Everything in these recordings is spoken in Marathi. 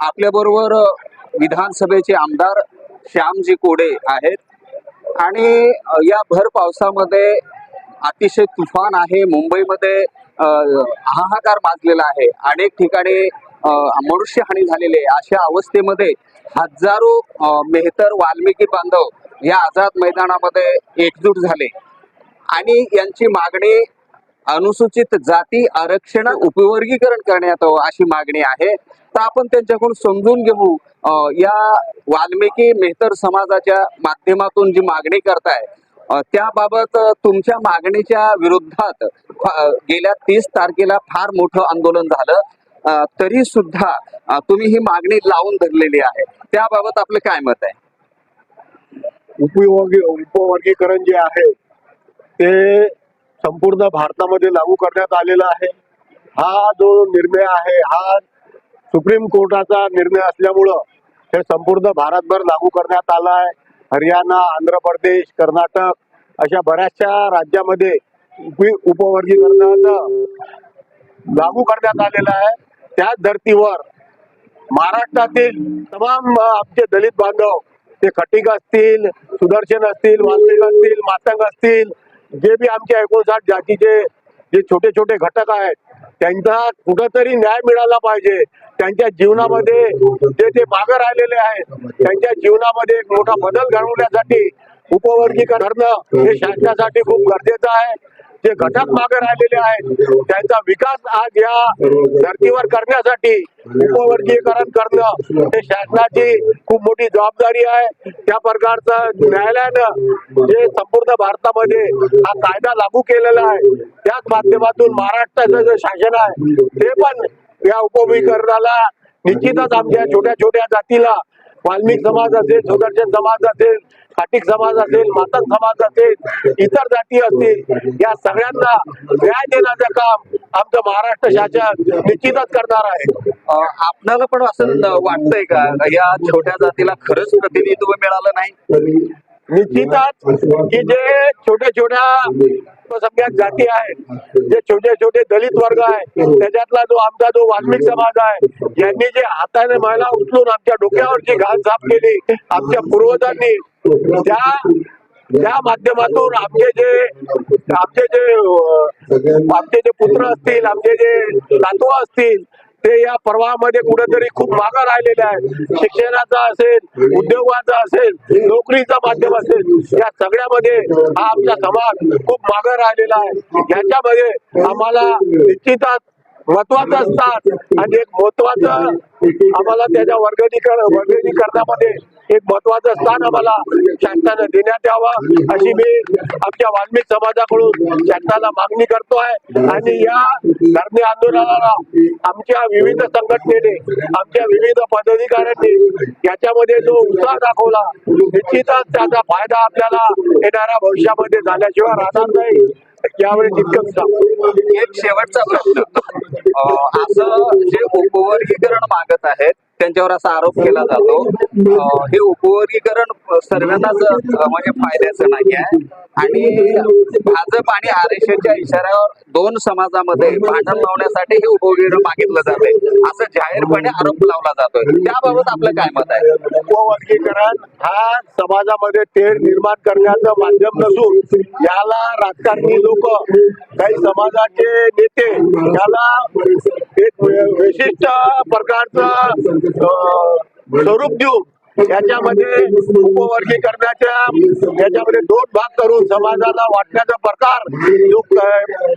आपल्या बरोबर विधानसभेचे आमदार श्यामजी कोडे आहेत आणि या भर पावसामध्ये अतिशय तुफान आहे. मुंबईमध्ये हाहाकार माजलेला आहे. अनेक ठिकाणी मनुष्यहानी झालेली आहे. अशा अवस्थेमध्ये हजारो मेहतर वाल्मिकी बांधव या आझाद मैदानामध्ये एकजूट झाले आणि यांची मागणी अनुसूचित जाती आरक्षण उपवर्गीकरण करण्यात यावं अशी मागणी आहे. तर आपण त्यांच्याकडून समजून घेऊ या वाल्मिकी मेहतर समाजाच्या माध्यमातून जी मागणी करताय त्याबाबत तुमच्या मागणीच्या विरोधात गेल्या 30 तारखेला फार मोठं आंदोलन झालं, तरी सुद्धा तुम्ही ही मागणी लावून धरलेली आहे. त्याबाबत आपलं काय मत आहे? उपवर्गीकरण जे आहे ते संपूर्ण भारतामध्ये लागू करण्यात आलेला आहे. हा जो निर्णय आहे हा सुप्रीम कोर्टाचा निर्णय असल्यामुळं हे संपूर्ण भारतभर लागू करण्यात आला आहे. हरियाणा, आंध्र प्रदेश, कर्नाटक अशा बऱ्याचशा राज्यामध्ये उपवर्गीकरणाचं लागू करण्यात आलेलं आहे. त्याच धर्तीवर महाराष्ट्रातील तमाम आमचे दलित बांधव, ते खटिक असतील, सुदर्शन असतील, वाल्मिक असतील, मातंग असतील, जे बी आमच्या 59 जातीचे जे छोटे छोटे घटक आहेत त्यांचा कुठंतरी न्याय मिळाला पाहिजे. त्यांच्या जीवनामध्ये जे मागे राहिलेले आहेत त्यांच्या जीवनामध्ये एक मोठा बदल घडवण्यासाठी उपवर्गीकरण करणं हे शासनासाठी खूप गरजेचं आहे. जे घटक मागे राहिलेले आहेत त्यांचा विकास आज या धर्तीवर करण्यासाठी उपवर्गीकरण करणं हे शासनाची खूप मोठी जबाबदारी आहे. त्या प्रकारचं न्यायालयानं जे संपूर्ण भारतामध्ये हा कायदा लागू केलेला आहे त्याच माध्यमातून महाराष्ट्राचं जे शासन आहे ते पण या उपवर्गीकरणाला निश्चितच आमच्या छोट्या छोट्या जातीला, वाल्मिक समाज असेल, सुदर्शन समाज असेल, खाटिक समाज असेल, मातंग समाज असेल, इतर जाती असतील, या सगळ्यांना न्याय देण्याचं काम आमचं महाराष्ट्र शासन निश्चितच करणार आहे. आपल्याला पण असं वाटतंय का या छोट्या जातीला खरंच प्रतिनिधित्व मिळालं नाही? निश्चितच की जे छोट्या छोट्या सगळ्यात जाती आहेत, जे छोटे छोटे दलित वर्ग आहे त्याच्यातला जो आमचा जो वाल्मिक समाज आहे यांनी जे हाताने महिला उचलून आमच्या डोक्यावरची घाण साफ केली आमच्या पूर्वजांनी, त्या माध्यमातून आमचे जे पुत्र असतील, आमचे जे नातू असतील ते या प्रवाहामध्ये कुठेतरी खूप मागे राहिलेले आहेत. शिक्षणाचा असेल, उद्योगाचा असेल, नोकरीचा माध्यम असेल, या सगळ्यामध्ये हा आमचा समाज खूप मागे राहिलेला आहे. याच्यामध्ये आम्हाला निश्चितच महत्वाचं असतात आणि एक महत्वाचं आम्हाला त्याच्या वर्गीकरणामध्ये एक महत्वाचं स्थान आम्हाला शासनानं देण्यात यावं अशी मी आमच्या वाल्मिक समाजाकडून शासनाला मागणी करतोय. आणि या धरणे आंदोलनाला आमच्या विविध संघटनेने, आमच्या विविध पदाधिकाऱ्यांनी याच्यामध्ये जो उत्साह दाखवला निश्चितच त्याचा फायदा आपल्याला येणाऱ्या भविष्यामध्ये झाल्याशिवाय राहणार नाही. यावेळी तितकंच एक शेवटचा प्रश्न, असं जे उपवर्गीकरण मागत आहेत त्यांच्यावर असा आरोप केला जातो हे उपवर्गीकरण सर्वांनाच म्हणजे फायद्याचं नाही आहे आणि भाजप आणि आरक्षणच्या इशाऱ्यावर 2 समाजामध्ये भांडण लावण्यासाठी हे उपवर्गीकरण मागितलं जाते असं जाहीरपणे आरोप लावला जातोय. त्याबाबत आपलं काय मत आहे? उपवर्गीकरण हा समाजामध्ये तेढ निर्माण करण्याचं माध्यम नसून याला राजकारणी लोक, काही समाजाचे नेते याला एक विशिष्ट प्रकारचं स्वरूप देऊन याच्यामध्ये उपवर्गीकरणाच्या याच्यामध्ये 2 भाग करून समाजाला वाटण्याचा प्रकार जो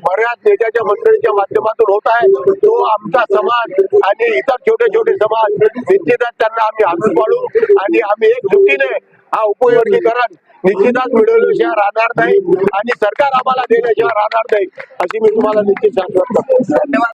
बऱ्याच नेत्याच्या मंडळीच्या माध्यमातून होत आहे तो आमचा समाज आणि इतर छोटे छोटे समाज निश्चितच त्यांना आम्ही हाणून पाडू आणि आम्ही एकजुटीने हा उपवर्गीकरण निश्चितच मिळवल्याशिवाय राहणार नाही आणि सरकार आम्हाला देण्याशिवाय राहणार नाही अशी मी तुम्हाला निश्चित सांगतो. धन्यवाद.